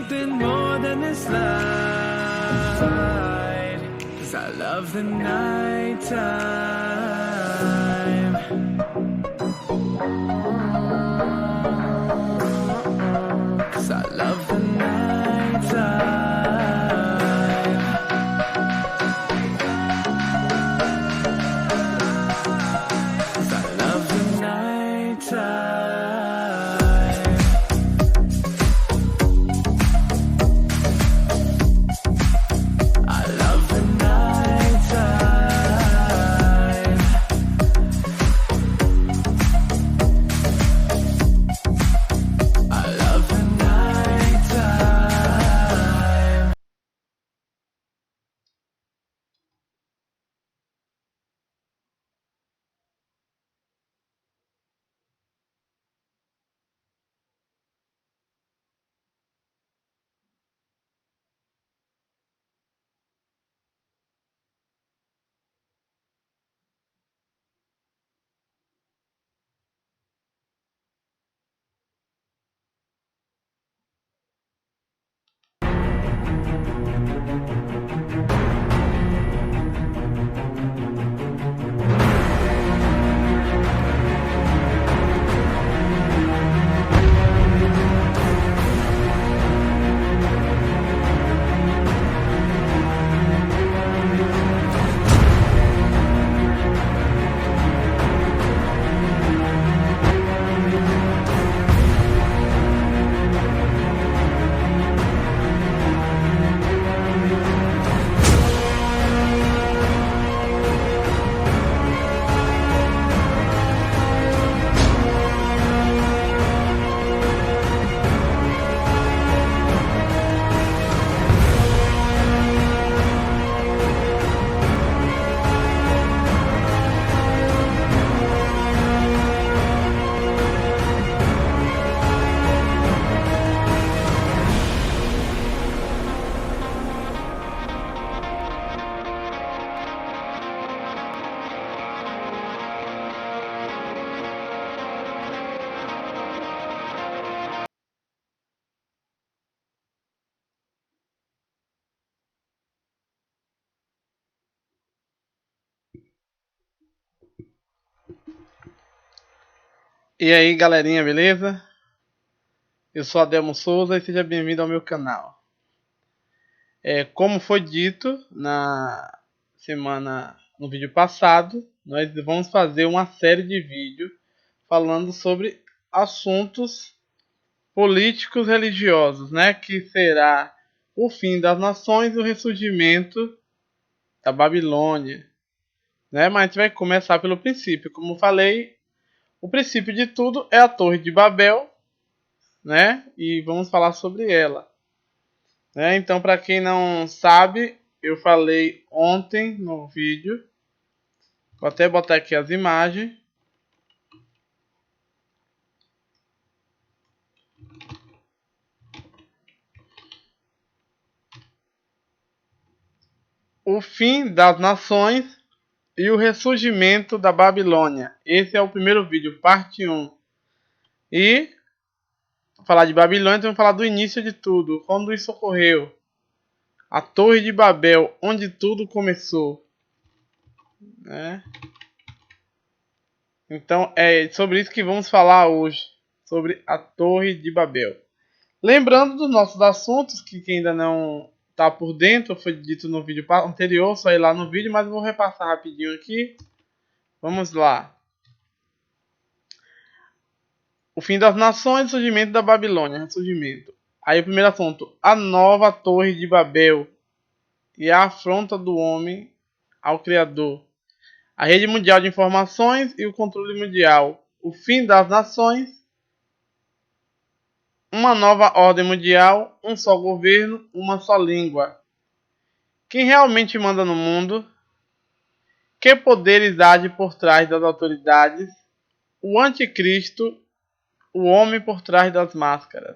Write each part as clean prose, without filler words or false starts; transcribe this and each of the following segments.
something more than this light, 'cause I love the nighttime. 'Cause I love the nighttime. 'Cause I love the nighttime. E aí galerinha, beleza? Eu sou Adelmo Souza e seja bem-vindo ao meu canal. Como foi dito no vídeo passado, nós vamos fazer uma série de vídeos falando sobre assuntos políticos religiosos, né? Que será o fim das nações e o ressurgimento da Babilônia, né? Mas a gente vai começar pelo princípio. Como eu falei, o princípio de tudo é a Torre de Babel, né? E vamos falar sobre ela. Então, para quem não sabe, eu falei ontem no vídeo. Vou até botar aqui as imagens. O fim das nações e o ressurgimento da Babilônia. Esse é o primeiro vídeo, parte 1. E falar de Babilônia, então vamos falar do início de tudo, quando isso ocorreu. A Torre de Babel, onde tudo começou, né? Então é sobre isso que vamos falar hoje, sobre a Torre de Babel. Lembrando dos nossos assuntos, que quem ainda não está por dentro, foi dito no vídeo anterior, só ir lá no vídeo, mas eu vou repassar rapidinho aqui. Vamos lá. O fim das nações, surgimento da Babilônia, ressurgimento. Aí o primeiro assunto, a nova Torre de Babel e a afronta do homem ao Criador. A rede mundial de informações e o controle mundial. O fim das nações, uma nova ordem mundial, um só governo, uma só língua. Quem realmente manda no mundo? Que poderes age por trás das autoridades? O anticristo, o homem por trás das máscaras.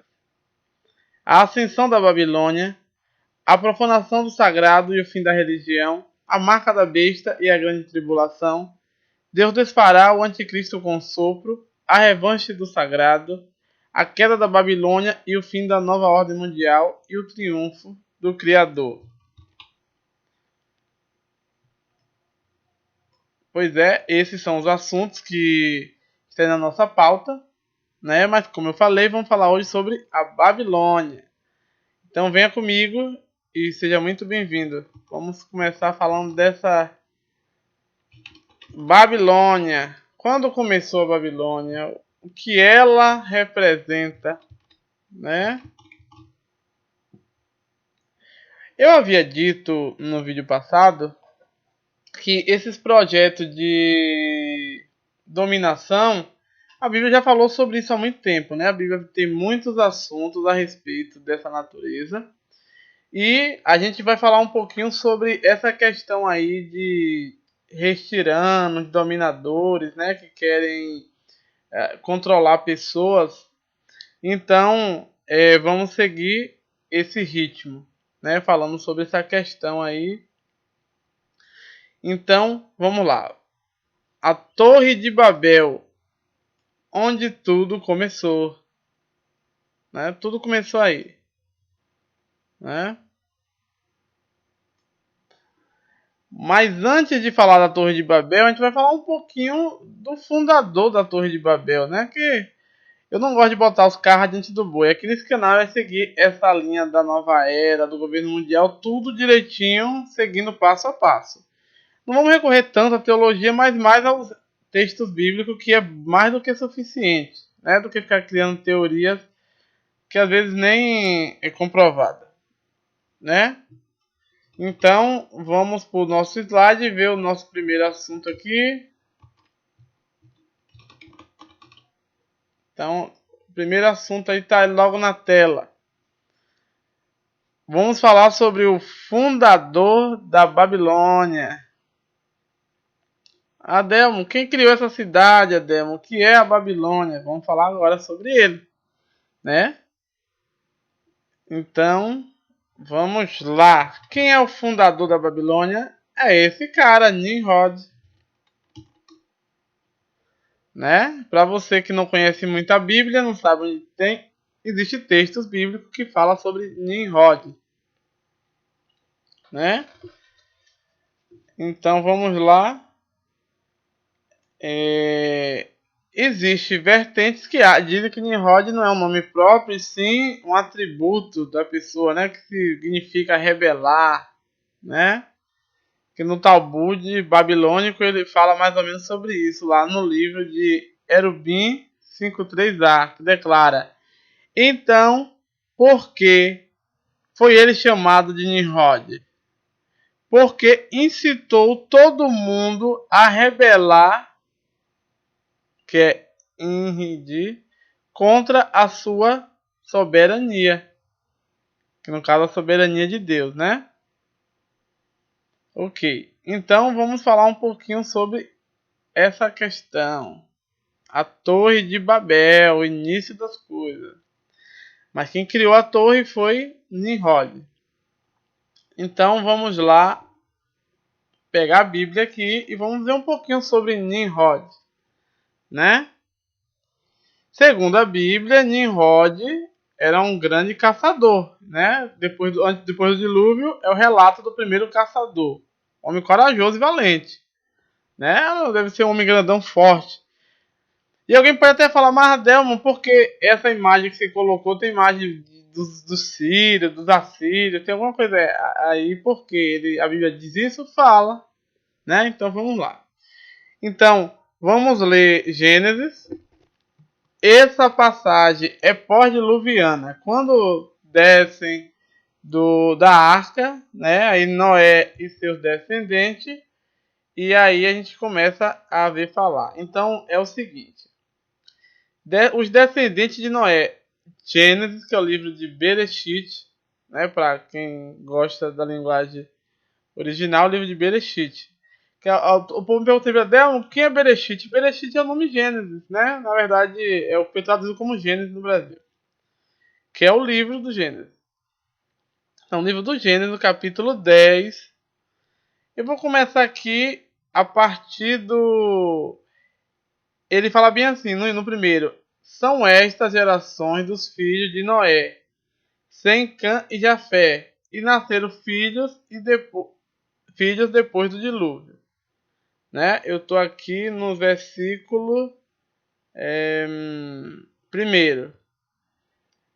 A ascensão da Babilônia, a profanação do sagrado e o fim da religião, a marca da besta e a grande tribulação. Deus desfará o anticristo com sopro, a revanche do sagrado, a queda da Babilônia e o fim da nova ordem mundial e o triunfo do Criador. Pois é, esses são os assuntos que estão na nossa pauta, né? Mas como eu falei, vamos falar hoje sobre a Babilônia. Então venha comigo e seja muito bem-vindo. Vamos começar falando dessa Babilônia. Quando começou a Babilônia? O que ela representa, né? Eu havia dito no vídeo passado que esses projetos de dominação, a Bíblia já falou sobre isso há muito tempo, né? A Bíblia tem muitos assuntos a respeito dessa natureza. E a gente vai falar um pouquinho sobre essa questão aí de reis tiranos, dominadores, né? Que querem controlar pessoas. Então, vamos seguir esse ritmo, né? Falando sobre essa questão aí. Então, vamos lá. A Torre de Babel, onde tudo começou, né? Tudo começou aí, né? Mas antes de falar da Torre de Babel, a gente vai falar um pouquinho do fundador da Torre de Babel, né? Que eu não gosto de botar os carros diante do boi. Aqui nesse canal vai seguir essa linha da nova era, do governo mundial, tudo direitinho, seguindo passo a passo. Não vamos recorrer tanto à teologia, mas mais aos textos bíblicos, que é mais do que suficiente, né? Do que ficar criando teorias que às vezes nem é comprovada, né? Então, vamos para o nosso slide e ver o nosso primeiro assunto aqui. Então, o primeiro assunto aí está logo na tela. Vamos falar sobre o fundador da Babilônia. Adelmo, quem criou essa cidade, Adelmo? O que é a Babilônia? Vamos falar agora sobre ele, né? Então, vamos lá. Quem é o fundador da Babilônia? É esse cara, Nimrod. Né? Para você que não conhece muito a Bíblia, não sabe onde tem, existe textos bíblicos que falam sobre Nimrod, né? Então vamos lá. Existe vertentes que dizem que Nimrod não é um nome próprio, e sim um atributo da pessoa, né? Que significa rebelar, né? Que no Talmud babilônico ele fala mais ou menos sobre isso, lá no livro de Erubim 5.3a, que declara: então, por que foi ele chamado de Nimrod? Porque incitou todo mundo a rebelar, que é Enridi, contra a sua soberania, que no caso é a soberania de Deus, né? Ok, então vamos falar um pouquinho sobre essa questão. A Torre de Babel, o início das coisas. Mas quem criou a torre foi Nimrod. Então vamos lá pegar a Bíblia aqui e vamos ver um pouquinho sobre Nimrod, né? Segundo a Bíblia, Nimrod era um grande caçador, né? Depois do dilúvio é o relato do primeiro caçador, homem corajoso e valente, né? Deve ser um homem grandão forte. E alguém pode até falar, mas Adelmo, por que essa imagem que você colocou tem imagem dos sírios, dos assírios, tem alguma coisa aí, porque a Bíblia diz isso? Fala, né? Então vamos lá. Então, vamos ler Gênesis. Essa passagem é pós-diluviana. Quando descem da arca, né? Aí Noé e seus descendentes, e aí a gente começa a ver falar. Então é o seguinte: os descendentes de Noé, Gênesis, que é o livro de Bereshit, né? Para quem gosta da linguagem original, o livro de Bereshit. O povo me perguntou, quem é Bereshit? Bereshit é o nome Gênesis, né? Na verdade, foi traduzido como Gênesis no Brasil. Que é o livro do Gênesis. Então, o livro do Gênesis, no capítulo 10. Eu vou começar aqui a partir do... Ele fala bem assim, no primeiro. São estas gerações dos filhos de Noé, Sem, Cã e Jafé, e nasceram filhos depois do dilúvio. Né? Eu estou aqui no versículo primeiro.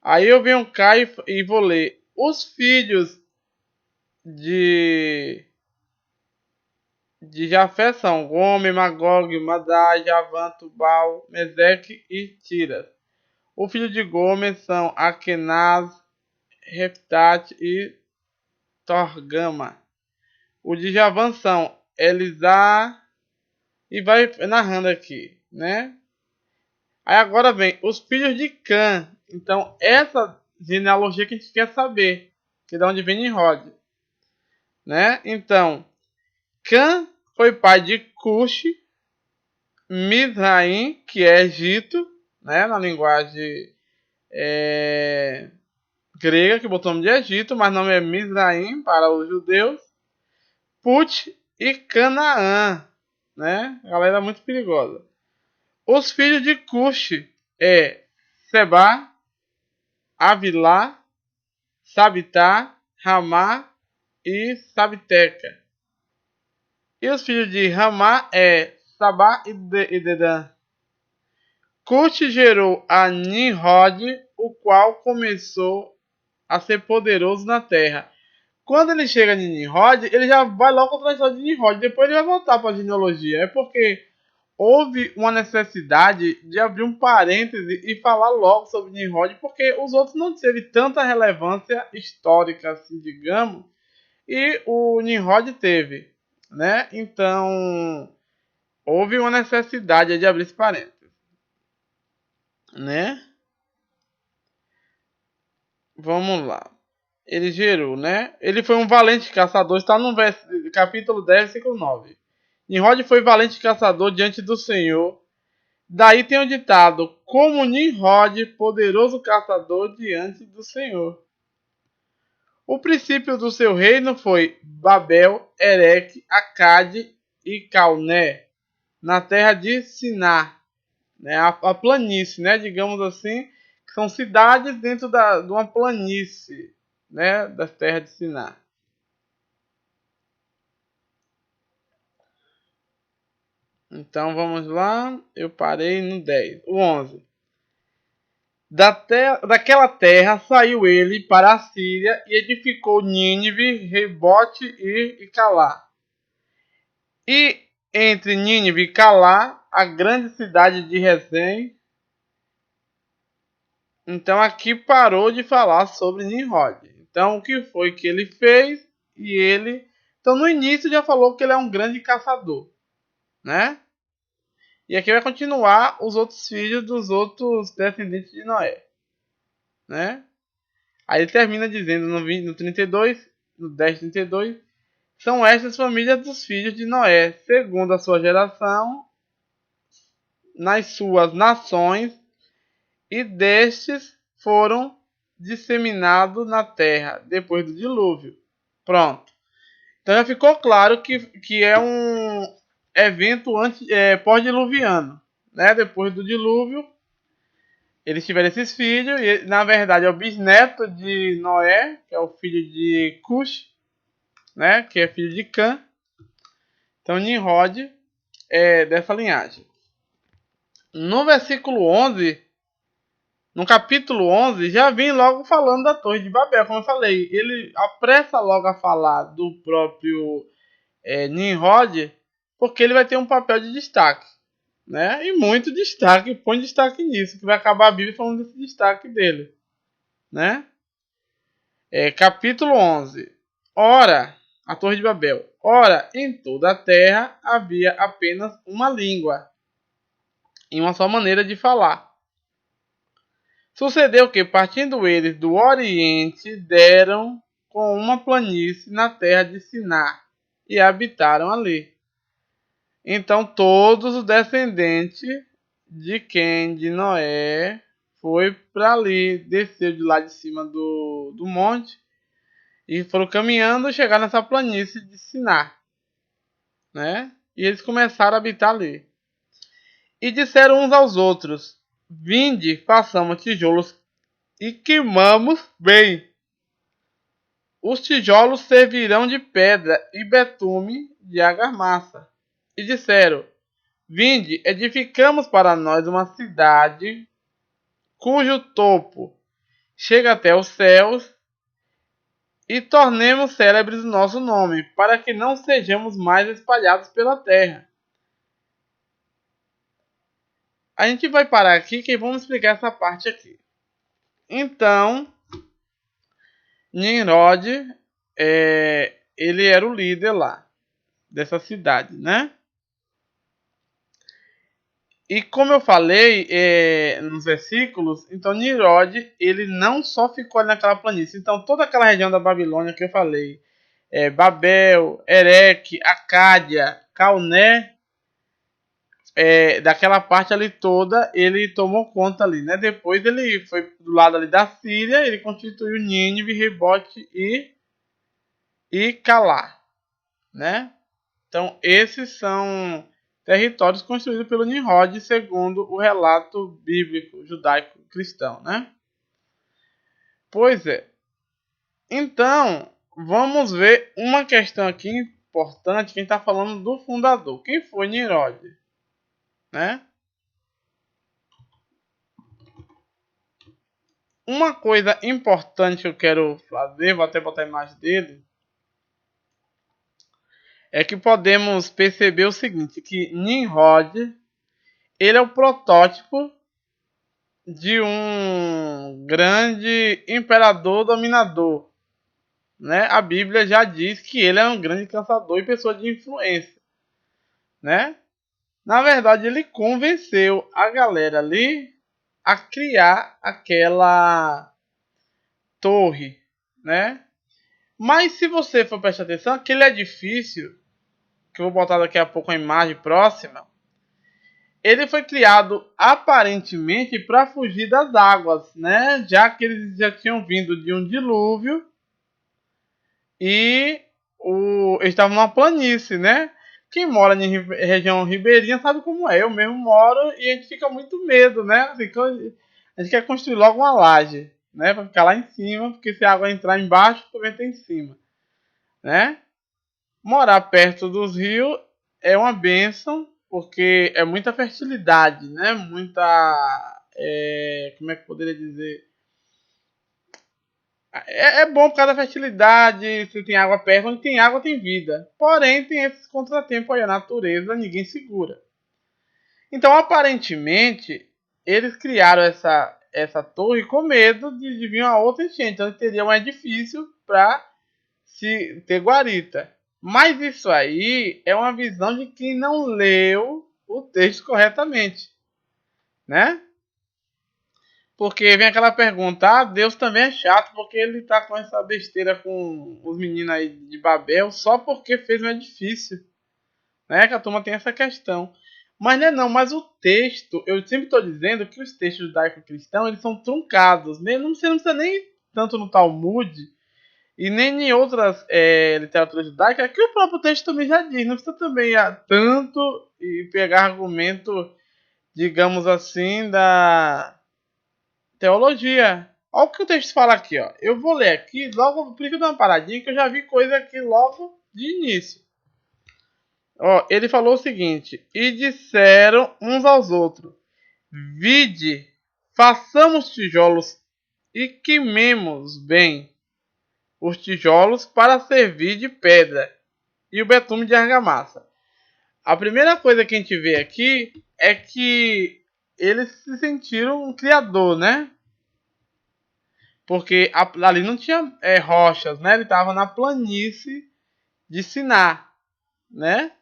Aí eu venho cá e vou ler. Os filhos de Jafé são Gomer, Magog, Madai, Javã, Tubal, Meseque e Tiras. O filho de Gomer são Akenaz, Reftat e Torgama. O de Javã são Elisá, e vai narrando aqui, né? Aí agora vem os filhos de Cã. Então essa genealogia que a gente quer saber, que é de onde vem Nimrod, né? Então Cã foi pai de Cush, Mizraim, que é Egito, né? Na linguagem grega, que botou o nome de Egito, mas não é Mizraim para os judeus, Put e Canaã, né? Galera muito perigosa. Os filhos de Cush é Seba, Avilá, Sabitá, Ramá e Sabiteca. E os filhos de Ramá é Sabá e Dedã. Cush gerou a Nimrod, o qual começou a ser poderoso na terra. Quando ele chega em Nimrod, ele já vai logo para a história de Nimrod. Depois ele vai voltar para a genealogia. É porque houve uma necessidade de abrir um parêntese e falar logo sobre Nimrod, porque os outros não teve tanta relevância histórica, assim, digamos, e o Nimrod teve, né? Então, houve uma necessidade de abrir esse parêntese, né? Vamos lá. Ele gerou, né? Ele foi um valente caçador, está no capítulo 10, versículo 9. Nimrod foi valente caçador diante do Senhor. Daí tem o ditado, como Nimrod, poderoso caçador diante do Senhor. O princípio do seu reino foi Babel, Ereque, Acade e Calné, na terra de Siná, né, a planície, né, digamos assim, que são cidades dentro de uma planície, né, da terra de Siná. Então vamos lá, eu parei no 10. O 11. Daquela terra saiu ele para a Síria e edificou Nínive, Rebote e Calá. E entre Nínive e Calá, a grande cidade de Rezém. Então aqui parou de falar sobre Nimrod. Então o que foi que ele fez? Então no início já falou que ele é um grande caçador, né? E aqui vai continuar os outros filhos dos outros descendentes de Noé, né? Aí ele termina dizendo no 32, no 10:32, são estas famílias dos filhos de Noé, segundo a sua geração, nas suas nações, e destes foram disseminados na terra, depois do dilúvio. Pronto. Então já ficou claro que é um evento pós-diluviano, né? Depois do dilúvio, eles tiveram esses filhos, e na verdade é o bisneto de Noé, que é o filho de Cush, né? Que é filho de Cã. Então Nimrod é dessa linhagem. No versículo 11, no capítulo 11, já vem logo falando da Torre de Babel, como eu falei. Ele apressa logo a falar do próprio Nimrod, porque ele vai ter um papel de destaque, né? E muito destaque, põe destaque nisso, que vai acabar a Bíblia falando desse destaque dele, né? Capítulo 11. Ora, a Torre de Babel. Ora, em toda a terra havia apenas uma língua e uma só maneira de falar. Sucedeu que, partindo eles do Oriente, deram com uma planície na terra de Siná e habitaram ali. Então todos os descendentes de quem? De Noé, foi para ali, desceu de lá de cima do monte e foram caminhando, chegar nessa planície de Siná, né? E eles começaram a habitar ali. E disseram uns aos outros: vinde, façamos tijolos e queimamos bem. Os tijolos servirão de pedra e betume de argamassa. E disseram: vinde, edificamos para nós uma cidade cujo topo chega até os céus, e tornemos célebres o nosso nome, para que não sejamos mais espalhados pela terra. A gente vai parar aqui que vamos explicar essa parte aqui. Então, Nimrod, ele era o líder lá dessa cidade, né? E como eu falei nos versículos, então Nimrod, ele não só ficou ali naquela planície. Então toda aquela região da Babilônia que eu falei, Babel, Ereque, Acádia, Calné, daquela parte ali toda, ele tomou conta ali, né? Depois ele foi do lado ali da Síria, ele constituiu Nínive, Rebote e Calá, né? Então esses são territórios construídos pelo Nimrod, segundo o relato bíblico judaico-cristão, né? Pois é. Então, vamos ver uma questão aqui importante, quem está falando do fundador. Quem foi Nimrod? Né? Uma coisa importante que eu quero fazer, vou até botar a imagem dele, é que podemos perceber o seguinte, que Nimrod, ele é o protótipo de um grande imperador dominador, né? A Bíblia já diz que ele é um grande caçador e pessoa de influência, né? Na verdade, ele convenceu a galera ali a criar aquela torre, né? Mas se você for prestar atenção, aquele edifício, que eu vou botar daqui a pouco a imagem próxima, ele foi criado aparentemente para fugir das águas, né? Já que eles já tinham vindo de um dilúvio e eles estavam numa planície, né? Quem mora em região ribeirinha sabe como é. Eu mesmo moro e a gente fica muito medo, né? Assim, a gente quer construir logo uma laje, né? Para ficar lá em cima, porque se a água entrar embaixo, também tem em cima, né? Morar perto dos rios é uma bênção, porque é muita fertilidade, né? Muita. Como é que eu poderia dizer? É bom por causa da fertilidade, se tem água perto, onde tem água tem vida. Porém, tem esses contratempos aí, a natureza ninguém segura. Então, aparentemente, eles criaram essa torre com medo de vir uma outra enchente. Então, teria um edifício para se ter guarita. Mas isso aí é uma visão de quem não leu o texto corretamente, né? Porque vem aquela pergunta, Deus também é chato porque ele tá com essa besteira com os meninos aí de Babel só porque fez um edifício, né? Que a turma tem essa questão. Mas não é não, mas o texto, eu sempre estou dizendo que os textos judaico-cristãos, eles são truncados, né? Você não precisa nem tanto no Talmud e nem em outras literaturas judaicas, que o próprio texto também já diz, não precisa também tanto e pegar argumento, digamos assim, da teologia. Olha o que o texto fala aqui, ó. Eu vou ler aqui, logo, por isso eu dou uma paradinha, que eu já vi coisa aqui logo de início. Ó, ele falou o seguinte: e disseram uns aos outros: vide, façamos tijolos e queimemos bem os tijolos para servir de pedra e o betume de argamassa. A primeira coisa que a gente vê aqui é que eles se sentiram um criador, né? Porque ali não tinha rochas, né? Ele estava na planície de Siná, né?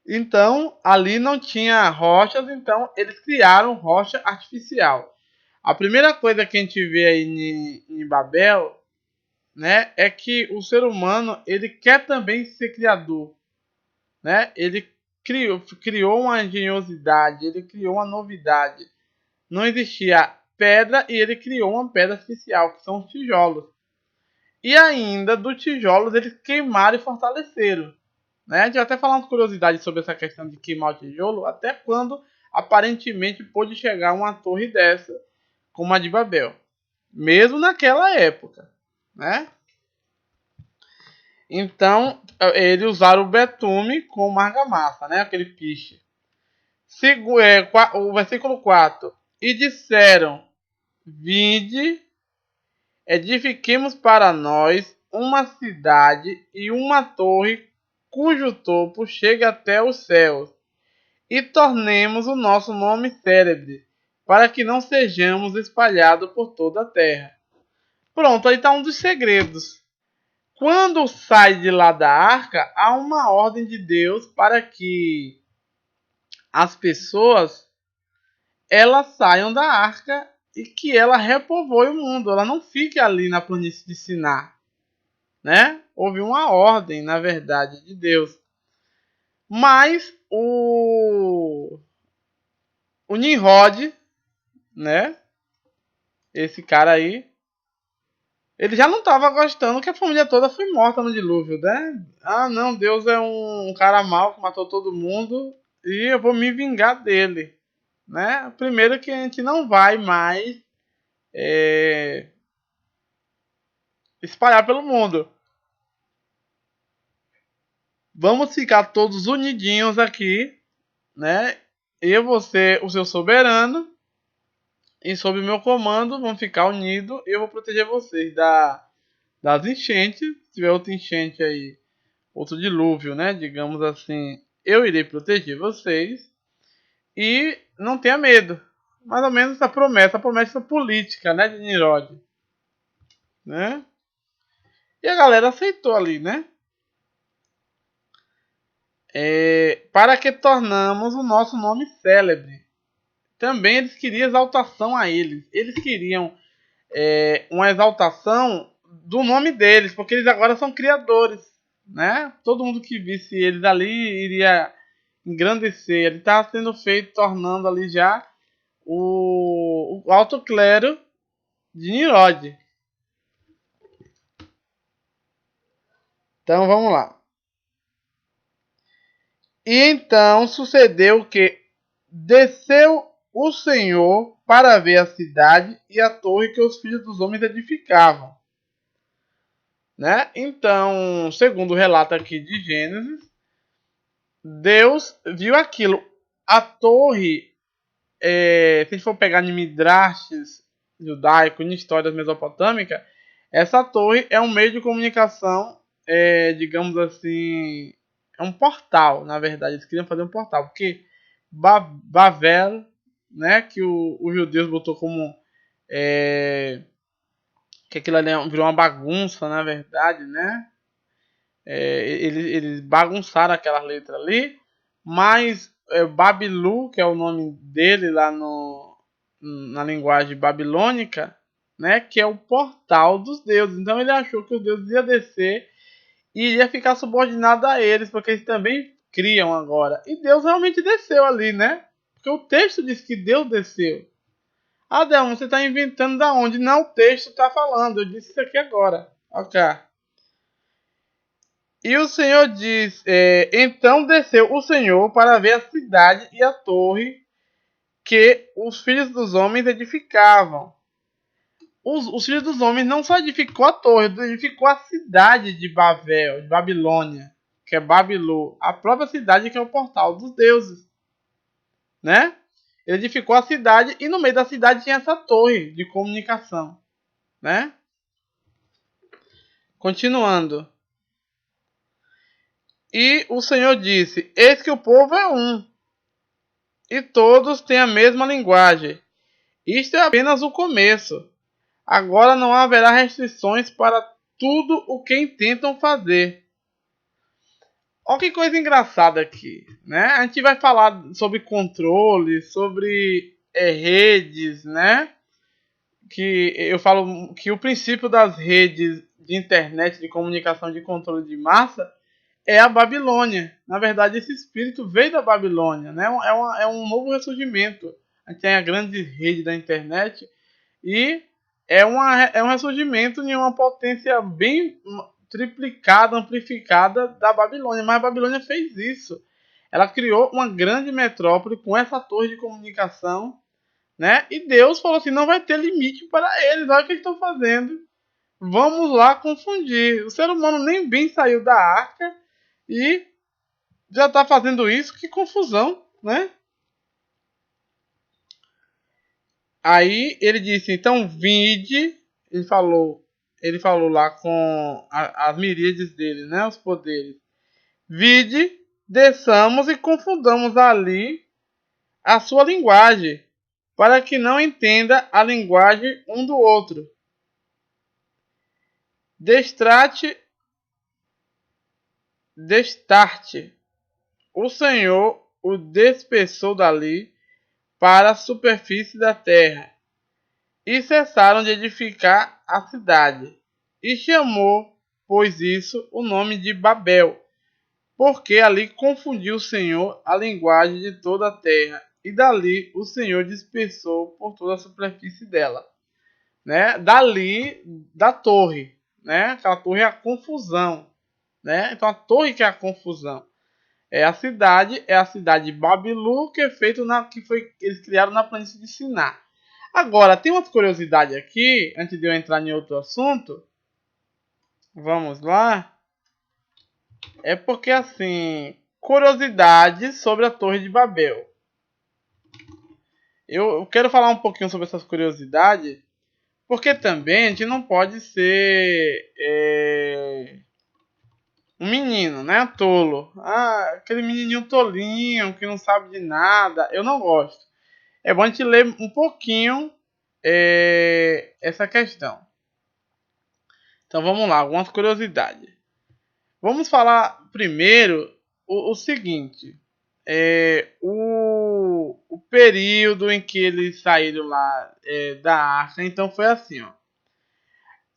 Então, ali não tinha rochas, então eles criaram rocha artificial. A primeira coisa que a gente vê aí em Babel, né, é que o ser humano, ele quer também ser criador, né? Ele criou uma engenhosidade, ele criou uma novidade. Não existia pedra e ele criou uma pedra artificial, que são os tijolos. E ainda, dos tijolos, eles queimaram e fortaleceram. Né? A gente vai até falar umas curiosidades sobre essa questão de queimar o tijolo, até quando aparentemente pôde chegar uma torre dessa, como a de Babel. Mesmo naquela época, né? Então, eles usaram o betume como argamassa, né? Aquele piche. O versículo 4. E disseram, vinde, edifiquemos para nós uma cidade e uma torre cujo topo chegue até os céus, e tornemos o nosso nome célebre, para que não sejamos espalhados por toda a terra. Pronto, aí está um dos segredos. Quando sai de lá da arca, há uma ordem de Deus para que as pessoas elas saiam da arca e que ela repovoe o mundo. Ela não fique ali na planície de Siná, né? Houve uma ordem, na verdade, de Deus. Mas o Nimrod, né? Esse cara aí, ele já não estava gostando que a família toda foi morta no dilúvio, né? Ah, não, Deus é um cara mau que matou todo mundo e eu vou me vingar dele, né? Primeiro que a gente não vai mais espalhar pelo mundo. Vamos ficar todos unidinhos aqui, né? Eu vou ser o seu soberano e sob o meu comando vamos ficar unidos. Eu vou proteger vocês das enchentes. Se tiver outra enchente aí, outro dilúvio, né? Digamos assim, eu irei proteger vocês e não tenha medo. Mais ou menos essa promessa política, né, de Nimrod, né? E a galera aceitou ali, né? Para que tornamos o nosso nome célebre. Também eles queriam exaltação a eles. Eles queriam uma exaltação do nome deles, porque eles agora são criadores, né? Todo mundo que visse eles ali iria engrandecer. Ele estava sendo feito, tornando ali já o alto clero de Nimrod. Então vamos lá. E então sucedeu que desceu o Senhor para ver a cidade e a torre que os filhos dos homens edificavam. Né? Então, segundo o relato aqui de Gênesis, Deus viu aquilo. A torre, se a gente for pegar em Midrashes judaico, em histórias mesopotâmicas, essa torre é um meio de comunicação, digamos assim, é um portal, na verdade. Eles queriam fazer um portal, porque Bavel, né, que os judeus botou como que aquilo ali virou uma bagunça, na verdade, né? Eles bagunçaram aquelas letras ali, mas Babilu, que é o nome dele lá na linguagem babilônica, né, que é o portal dos deuses. Então ele achou que os deuses iam descer e iria ficar subordinado a eles, porque eles também criam agora. E Deus realmente desceu ali, né? Porque o texto diz que Deus desceu. Adelmo, você está inventando da onde? Não, o texto está falando. Eu disse isso aqui agora. Ok. E o Senhor diz: então desceu o Senhor para ver a cidade e a torre que os filhos dos homens edificavam. Os filhos dos homens não só edificou a torre, edificou a cidade de Babel, de Babilônia, que é Babilô, a própria cidade que é o portal dos deuses, né? Ele edificou a cidade e no meio da cidade tinha essa torre de comunicação, né? Continuando. E o Senhor disse: eis que o povo é um, e todos têm a mesma linguagem. Isto é apenas o começo. Agora não haverá restrições para tudo o que intentam fazer. Olha que coisa engraçada aqui, né? A gente vai falar sobre controle, sobre redes, né? Que eu falo que o princípio das redes de internet, de comunicação, de controle de massa é a Babilônia. Na verdade, esse espírito veio da Babilônia, né? É um novo ressurgimento. A gente tem a grande rede da internet e é um ressurgimento de uma potência bem triplicada, amplificada da Babilônia. Mas a Babilônia fez isso. Ela criou uma grande metrópole com essa torre de comunicação, né? E Deus falou assim, não vai ter limite para eles. Olha o que eles estão fazendo. Vamos lá confundir. O ser humano nem bem saiu da arca e já está fazendo isso. Que confusão, né? Aí ele disse, então vinde, ele falou lá com as miríades dele, né, os poderes. Vide, desçamos e confundamos ali a sua linguagem, para que não entenda a linguagem um do outro. Destarte, o Senhor o dispersou dali para a superfície da terra, e cessaram de edificar a cidade, e chamou, pois isso, o nome de Babel, porque ali confundiu o Senhor a linguagem de toda a terra, e dali o Senhor dispersou por toda a superfície dela, né? Dali da torre, né? Aquela torre é a confusão, né? Então a torre que é a confusão. É a cidade de Babilu, que é feito eles criaram na planície de Siná. Agora, tem uma curiosidade aqui, antes de eu entrar em outro assunto. Vamos lá. É porque, assim, curiosidades sobre a Torre de Babel. Eu quero falar um pouquinho sobre essas curiosidades, porque também a gente não pode ser um menino, né? Tolo. Ah, aquele menininho tolinho que não sabe de nada. Eu não gosto. É bom a gente ler um pouquinho essa questão. Então vamos lá, algumas curiosidades. Vamos falar primeiro o seguinte. O período em que eles saíram lá da arca. Então foi assim, ó.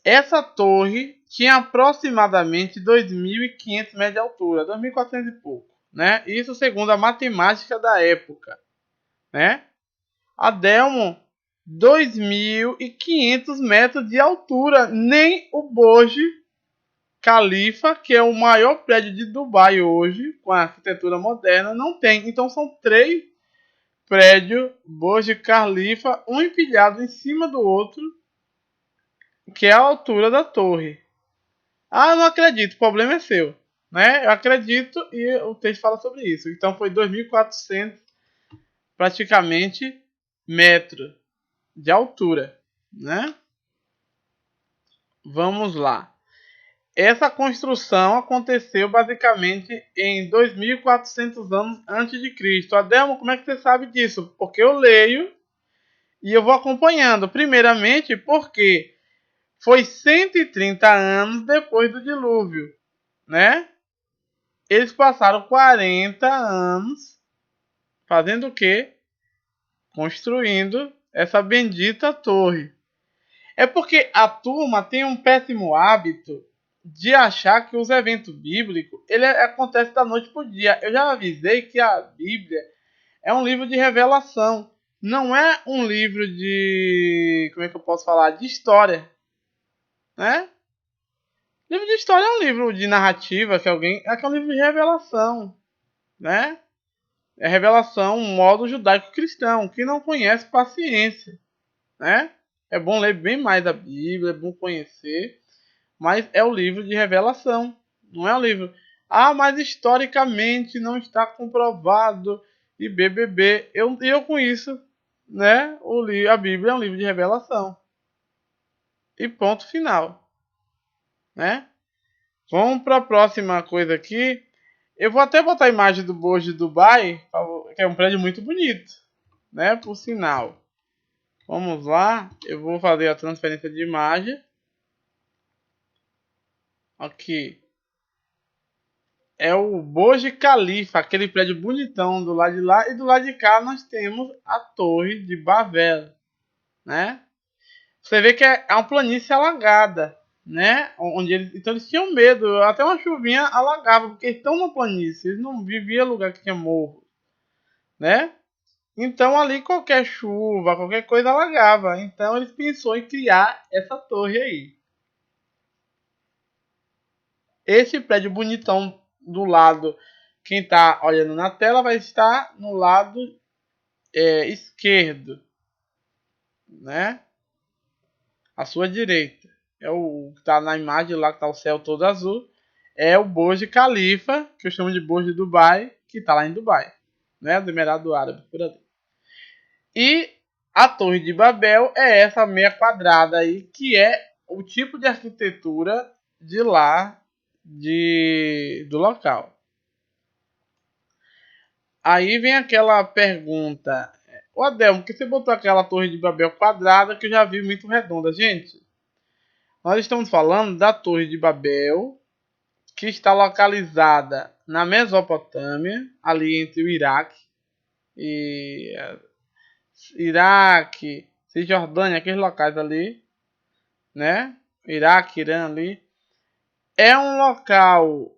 Essa torre tinha aproximadamente 2.500 metros de altura, 2.400 e pouco, né? Isso segundo a matemática da época, né? Adelmo, 2.500 metros de altura, nem o Burj Khalifa, que é o maior prédio de Dubai hoje, com a arquitetura moderna, não tem. Então são 3 prédios Burj Khalifa, um empilhado em cima do outro, que é a altura da torre. Ah, eu não acredito, o problema é seu, né? Eu acredito e o texto fala sobre isso. Então foi 2.400 praticamente metros de altura, né? Vamos lá. Essa construção aconteceu basicamente em 2.400 anos antes de Cristo. Adelmo, como é que você sabe disso? Porque eu leio e eu vou acompanhando. Primeiramente, porque foi 130 anos depois do dilúvio, né? Eles passaram 40 anos fazendo o quê? Construindo essa bendita torre. É porque a turma tem um péssimo hábito de achar que os eventos bíblicos acontecem da noite para o dia. Eu já avisei que a Bíblia é um livro de revelação. Não é um livro de... como é que eu posso falar? De história, né? Livro de história é um livro de narrativa que alguém... é um livro de revelação, né? É revelação, um modo judaico-cristão. Que não conhece paciência, né? É bom ler bem mais a Bíblia, é bom conhecer. Mas é o livro de revelação. Não é o livro... ah, mas historicamente não está comprovado. E BBB. Eu com isso, né? A Bíblia é um livro de revelação. E ponto final, né? Vamos para a próxima coisa aqui. Eu vou até botar a imagem do Burj Dubai, que é um prédio muito bonito, né? Por sinal. Vamos lá. Eu vou fazer a transferência de imagem. Aqui. É o Burj Khalifa, aquele prédio bonitão do lado de lá. E do lado de cá nós temos a Torre de Babel, né? Você vê que é uma planície alagada, né? Então eles tinham medo. Até uma chuvinha alagava, porque eles estão na planície. Eles não viviam em lugar que tinha morro, né? Então ali qualquer chuva, qualquer coisa alagava. Então eles pensou em criar essa torre aí. Esse prédio bonitão do lado, quem está olhando na tela vai estar no lado esquerdo, né? À sua direita. É o que está na imagem lá, que está o céu todo azul. É o Burj Khalifa, que eu chamo de Burj Dubai, que está lá em Dubai, né? Do Emirado Árabe, por ali. E a Torre de Babel é essa meia quadrada aí, que é o tipo de arquitetura de lá, do local. Aí vem aquela pergunta: ô Adelmo, por que você botou aquela Torre de Babel quadrada que eu já vi muito redonda? Gente, nós estamos falando da Torre de Babel, que está localizada na Mesopotâmia, ali entre o e Iraque, Cisjordânia, aqueles locais ali, né? Iraque, Irã ali. É um local.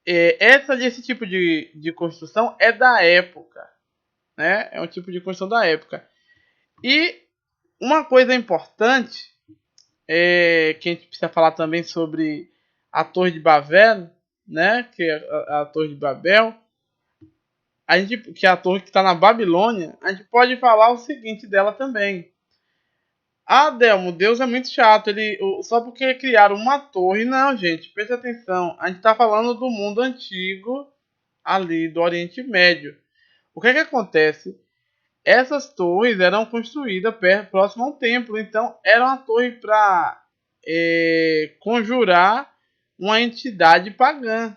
Esse tipo de construção é da época, né? É um tipo de construção da época. E uma coisa importante que a gente precisa falar também sobre a Torre de Babel, né? Que é a Torre de Babel. Que é a torre que está na Babilônia. A gente pode falar o seguinte dela também. Ah, Delmo, Deus é muito chato. Só porque criaram uma torre. Não, gente, preste atenção. A gente está falando do mundo antigo, ali do Oriente Médio. O que acontece? Essas torres eram construídas próximo ao templo. Então, era uma torre para conjurar uma entidade pagã.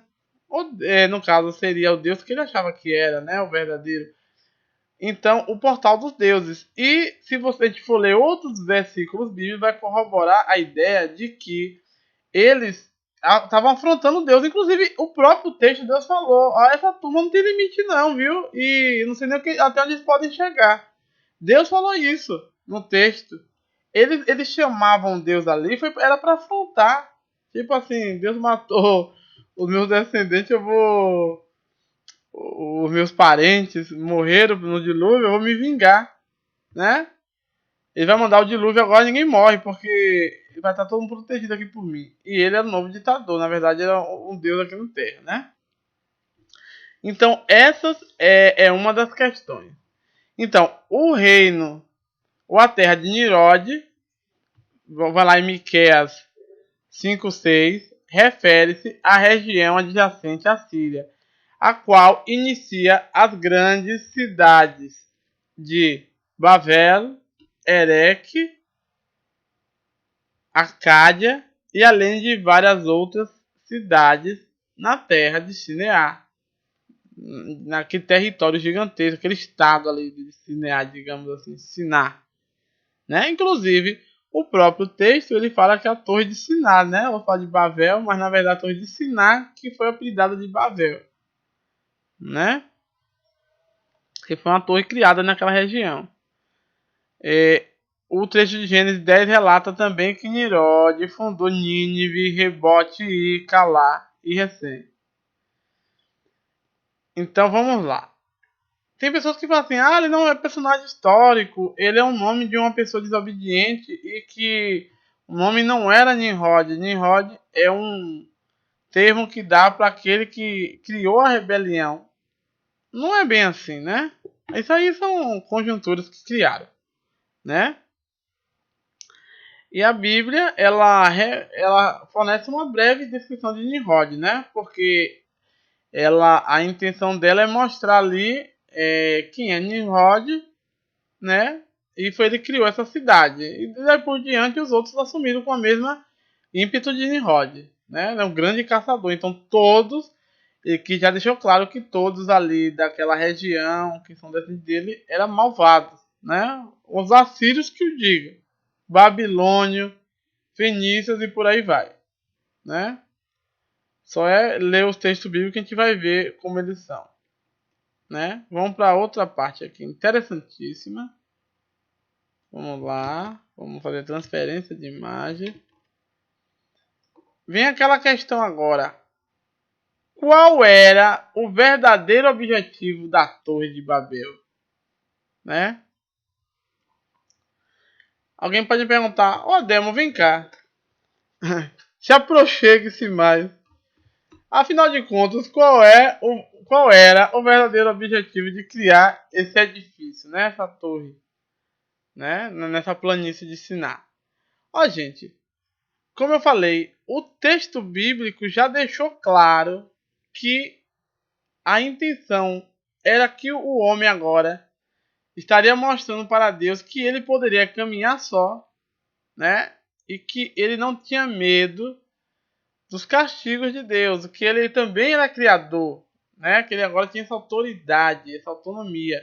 Ou, no caso, seria o Deus que ele achava que era, né? O verdadeiro. Então, o portal dos deuses. E se você for ler outros versículos bíblicos, vai corroborar a ideia de que eles estavam afrontando Deus. Inclusive, o próprio texto de Deus falou: essa turma não tem limite não, viu? E não sei nem até onde eles podem chegar. Deus falou isso no texto. Eles chamavam Deus ali, era para afrontar. Tipo assim, Deus matou os meus descendentes, os meus parentes morreram no dilúvio, eu vou me vingar, né? Ele vai mandar o dilúvio agora, ninguém morre, porque vai estar todo mundo protegido aqui por mim. E ele era o novo ditador, na verdade era um deus aqui na Terra, né? Então, essas é uma das questões. Então, o reino, ou a terra de Nirod, vai lá em Miqueias 5:6, refere-se à região adjacente à Síria, a qual inicia as grandes cidades de Bavel, Ereque, Arcádia e além de várias outras cidades na terra de Sinear, naquele território gigantesco, aquele estado ali de Sinear, digamos assim, Sinar, né? Inclusive, o próprio texto ele fala que é a Torre de Sinar, né? Ou fala de Bavel, mas na verdade a Torre de Sinar que foi apelidada de Bavel, né? Que foi uma torre criada naquela região. O trecho de Gênesis 10 relata também que Nirod fundou Nínive, Rebote e Calá e Recém. Então vamos lá. Tem pessoas que falam assim, ele não é personagem histórico, ele é um nome de uma pessoa desobediente e que o nome não era Nimrod. Nimrod é um termo que dá para aquele que criou a rebelião. Não é bem assim, né? Isso aí são conjunturas que criaram, né? E a Bíblia, ela fornece uma breve descrição de Nimrod, né? Porque a intenção dela é mostrar ali quem é Nimrod, né? E foi ele que criou essa cidade. E daí por diante os outros assumiram com a mesma ímpeto de Nimrod, né? Ele é um grande caçador. Então todos, e que já deixou claro que todos ali daquela região, que são descendentes dele, eram malvados, né? Os assírios que o digam. Babilônio, fenícios e por aí vai, né? Só é ler os textos bíblicos que a gente vai ver como eles são, né? Vamos para outra parte aqui, interessantíssima. Vamos lá, vamos fazer transferência de imagem. Vem aquela questão agora. Qual era o verdadeiro objetivo da Torre de Babel, né? Alguém pode perguntar: Demo, vem cá. Se aproxime-se mais. Afinal de contas, qual era o verdadeiro objetivo de criar esse edifício, né? Essa torre, né? Nessa planície de Siná. Ó, gente, como eu falei, o texto bíblico já deixou claro que a intenção era que o homem agora estaria mostrando para Deus que ele poderia caminhar só, né? E que ele não tinha medo dos castigos de Deus, que ele também era criador, né? Que ele agora tinha essa autoridade, essa autonomia.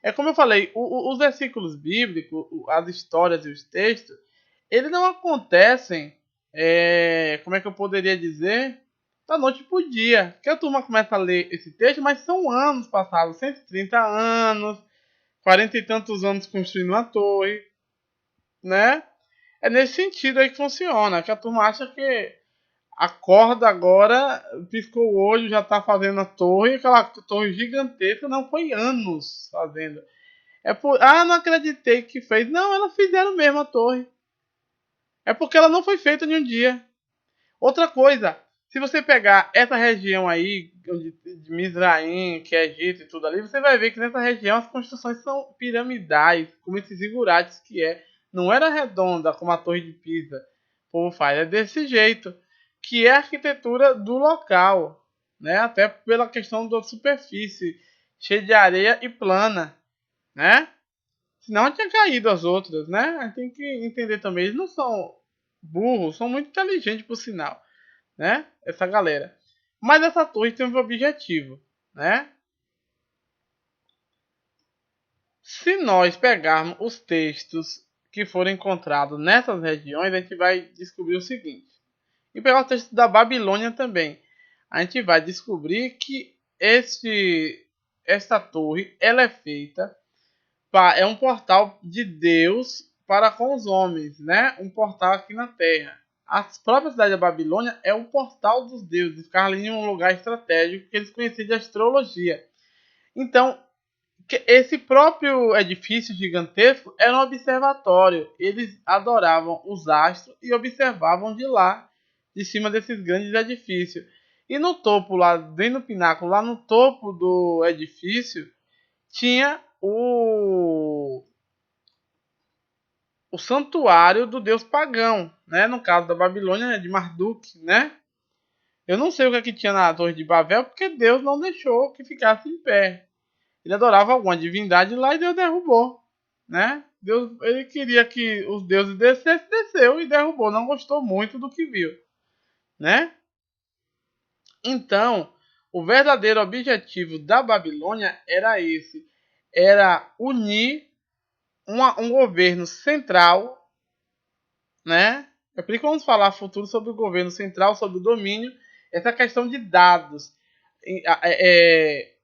É como eu falei, os versículos bíblicos, as histórias e os textos, eles não acontecem, como é que eu poderia dizer, da noite pro dia. Que a turma começa a ler esse texto, mas são anos passados, 130 anos, 40 e tantos anos construindo uma torre, né? É nesse sentido aí que funciona, que a turma acha que acorda agora, piscou o olho, já está fazendo a torre, aquela torre gigantesca, não foi anos fazendo. Não acreditei que fez. Não, elas fizeram mesmo a torre. É porque ela não foi feita em um dia. Outra coisa, se você pegar essa região aí, de Mizraim, que é Egito e tudo ali, você vai ver que nessa região as construções são piramidais, como esses zigurates que é. Não era redonda como a Torre de Pisa. O povo faz, é desse jeito. Que é a arquitetura do local, né? Até pela questão da superfície, cheia de areia e plana, né? Senão tinha caído as outras, né? A gente tem que entender também, eles não são burros, são muito inteligentes por sinal, né? Essa galera. Mas essa torre tem um objetivo, né? Se nós pegarmos os textos que foram encontrados nessas regiões, a gente vai descobrir o seguinte. E pegar o texto da Babilônia também. A gente vai descobrir que esta torre ela é feita é um portal de Deus para com os homens, né? Um portal aqui na Terra. A própria cidade da Babilônia é o portal dos deuses, ficava ali em um lugar estratégico que eles conheciam de astrologia. Então, esse próprio edifício gigantesco era um observatório. Eles adoravam os astros e observavam de lá, de cima desses grandes edifícios. E no topo, lá bem no pináculo, lá no topo do edifício, tinha o santuário do deus pagão, né? No caso da Babilônia, de Marduk, né? Eu não sei o que, é que tinha na Torre de Babel, porque Deus não deixou que ficasse em pé. Ele adorava alguma divindade lá e Deus derrubou, né? Deus, ele queria que os deuses descessem, desceu e derrubou. Não gostou muito do que viu, né? Então, o verdadeiro objetivo da Babilônia era esse: era unir um governo central, né? É por isso que vamos falar futuro sobre o governo central, sobre o domínio, essa questão de dados.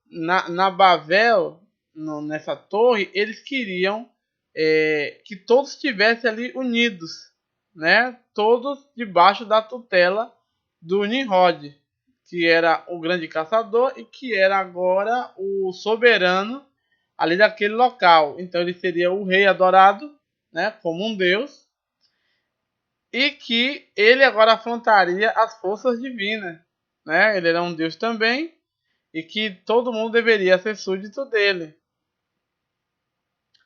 Na Babel, nessa torre, eles queriam que todos estivessem ali unidos, né? Todos debaixo da tutela do Nimrod, que era o grande caçador e que era agora o soberano ali daquele local. Então ele seria o rei adorado, né? Como um deus, e que ele agora afrontaria as forças divinas, né? Ele era um deus também e que todo mundo deveria ser súdito dele.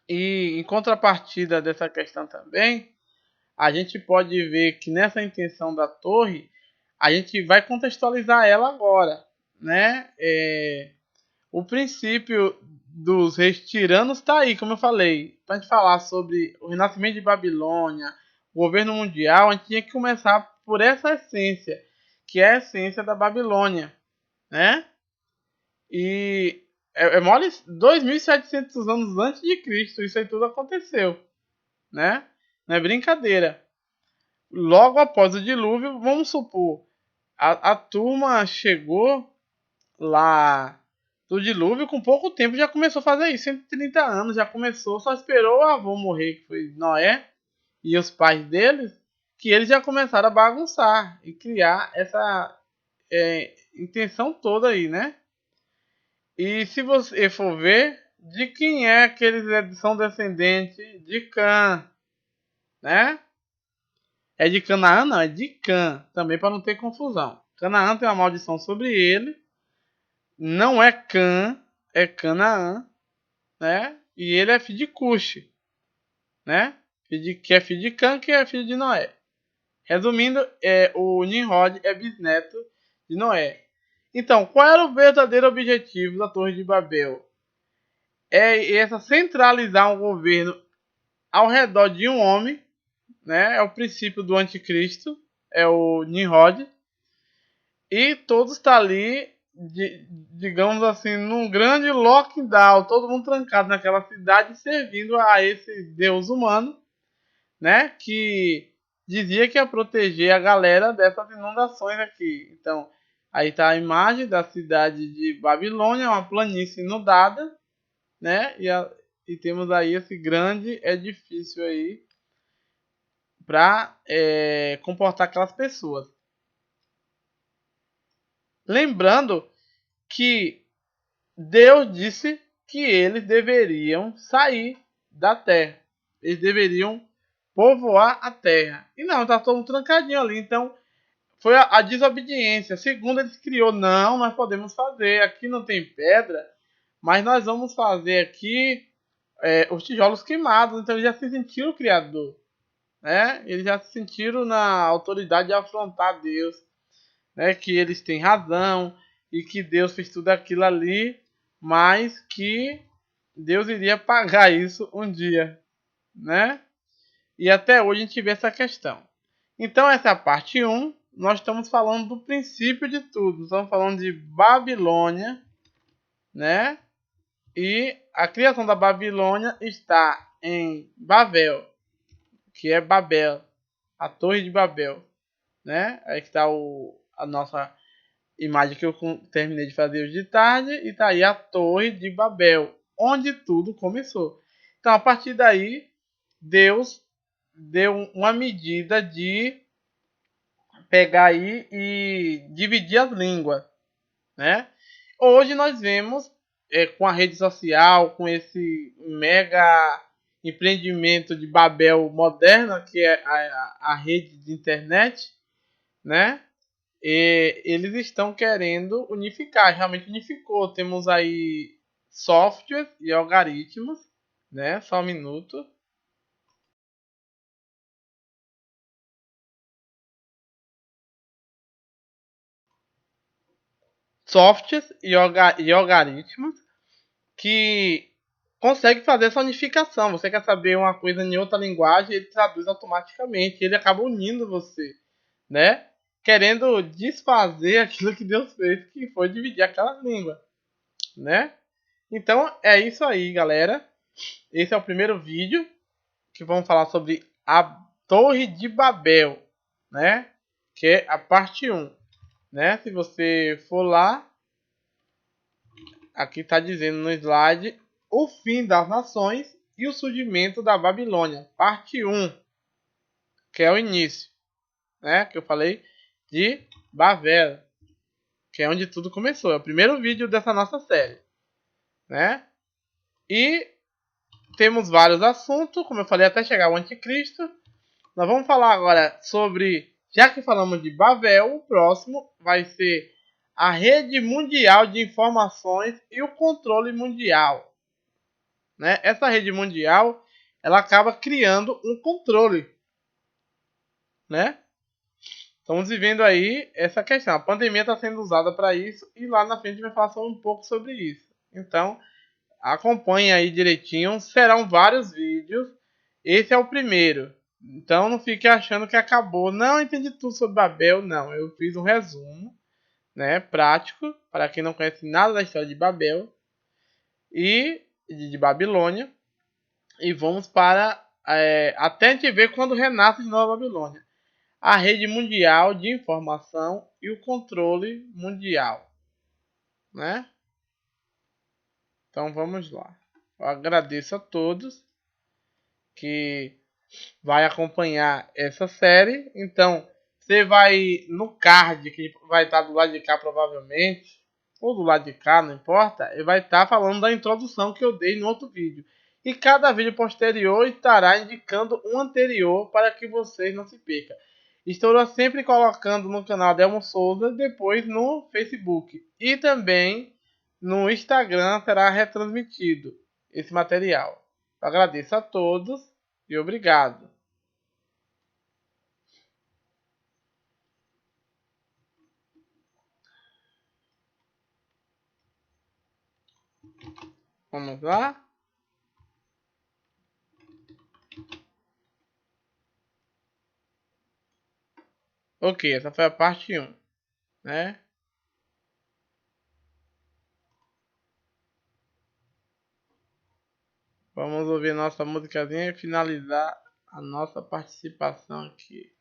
E em contrapartida dessa questão também, a gente pode ver que nessa intenção da torre, a gente vai contextualizar ela agora, né? O princípio dos reis tiranos está aí, como eu falei. Para a gente falar sobre o renascimento de Babilônia, o governo mundial, a gente tinha que começar por essa essência, que é a essência da Babilônia, né? E é mole 2.700 anos antes de Cristo, isso aí tudo aconteceu, né? Não é brincadeira. Logo após o dilúvio, vamos supor, a turma chegou lá do dilúvio, com pouco tempo já começou a fazer isso, 130 anos, já começou, só esperou o avô morrer, que foi Noé, e os pais deles, que eles já começaram a bagunçar e criar essa intenção toda aí, né? E se você for ver, de quem é que eles são descendentes? De Cã, né? É de Canaã? Não, é de Cã, também para não ter confusão. Canaã tem uma maldição sobre ele. Não é Cã, é Canaã, né? E ele é filho de Cuxi, né? Que é filho de Cã, que é filho de Noé. Resumindo, o Nimrod é bisneto de Noé. Então, qual era o verdadeiro objetivo da Torre de Babel? É centralizar um governo ao redor de um homem, né? É o princípio do anticristo, é o Nimrod. E todos estão ali, digamos assim, num grande lockdown, todo mundo trancado naquela cidade, servindo a esse deus humano, né? Que dizia que ia proteger a galera dessas inundações aqui. Então, aí está a imagem da cidade de Babilônia, uma planície inundada, né? E temos aí esse grande edifício aí para comportar aquelas pessoas. Lembrando que Deus disse que eles deveriam sair da terra. Eles deveriam povoar a terra. E não, tá todo trancadinho ali. Então, foi a desobediência. Segundo, eles criou, não, nós podemos fazer. Aqui não tem pedra, mas nós vamos fazer aqui os tijolos queimados. Então, eles já se sentiram o Criador. Né? Eles já se sentiram na autoridade de afrontar Deus. Né? Que eles têm razão e que Deus fez tudo aquilo ali, mas que Deus iria pagar isso um dia, né? E até hoje a gente vê essa questão. Então essa é a parte 1, nós estamos falando do princípio de tudo, estamos falando de Babilônia, né? E a criação da Babilônia está em Babel, que é Babel, a Torre de Babel, né? Aí está a nossa imagem que eu terminei de fazer hoje de tarde, e tá aí a Torre de Babel, onde tudo começou. Então, a partir daí, Deus deu uma medida de pegar aí e dividir as línguas, né? Hoje nós vemos, com a rede social, com esse mega empreendimento de Babel moderna, que é a rede de internet, né? E eles estão querendo unificar, realmente unificou. Temos aí softwares e algoritmos, né? Só um minuto. Softwares e algoritmos que conseguem fazer essa unificação. Você quer saber uma coisa em outra linguagem, ele traduz automaticamente. Ele acaba unindo você, né? Querendo desfazer aquilo que Deus fez, que foi dividir aquelas línguas, né? Então é isso aí, galera. Esse é o primeiro vídeo que vamos falar sobre a Torre de Babel, né? Que é a parte 1, né? Se você for lá, aqui está dizendo no slide o fim das nações e o surgimento da Babilônia, parte 1, que é o início, né? Que eu falei de Babel, que é onde tudo começou. É o primeiro vídeo dessa nossa série, né? E temos vários assuntos, como eu falei, até chegar ao anticristo. Nós vamos falar agora sobre, já que falamos de Babel, o próximo vai ser a rede mundial de informações e o controle mundial, né? Essa rede mundial, ela acaba criando um controle, né? Estamos vivendo aí essa questão. A pandemia está sendo usada para isso e lá na frente a gente vai falar um pouco sobre isso. Então, acompanhe aí direitinho. Serão vários vídeos. Esse é o primeiro. Então não fique achando que acabou. Não entendi tudo sobre Babel. Não, eu fiz um resumo, né, prático, para quem não conhece nada da história de Babel e de Babilônia. E vamos para até a gente ver quando renasce de novo a Babilônia. A rede mundial de informação e o controle mundial, né? Então vamos lá. Eu agradeço a todos que vai acompanhar essa série. Então, você vai no card, que vai estar do lado de cá provavelmente, ou do lado de cá, não importa, ele vai estar falando da introdução que eu dei no outro vídeo. E cada vídeo posterior estará indicando um anterior para que vocês não se percam. Estou sempre colocando no canal Delmo Souza, depois no Facebook. E também no Instagram será retransmitido esse material. Eu agradeço a todos e obrigado. Vamos lá? Ok, essa foi a parte 1, né? Vamos ouvir nossa musicazinha e finalizar a nossa participação aqui.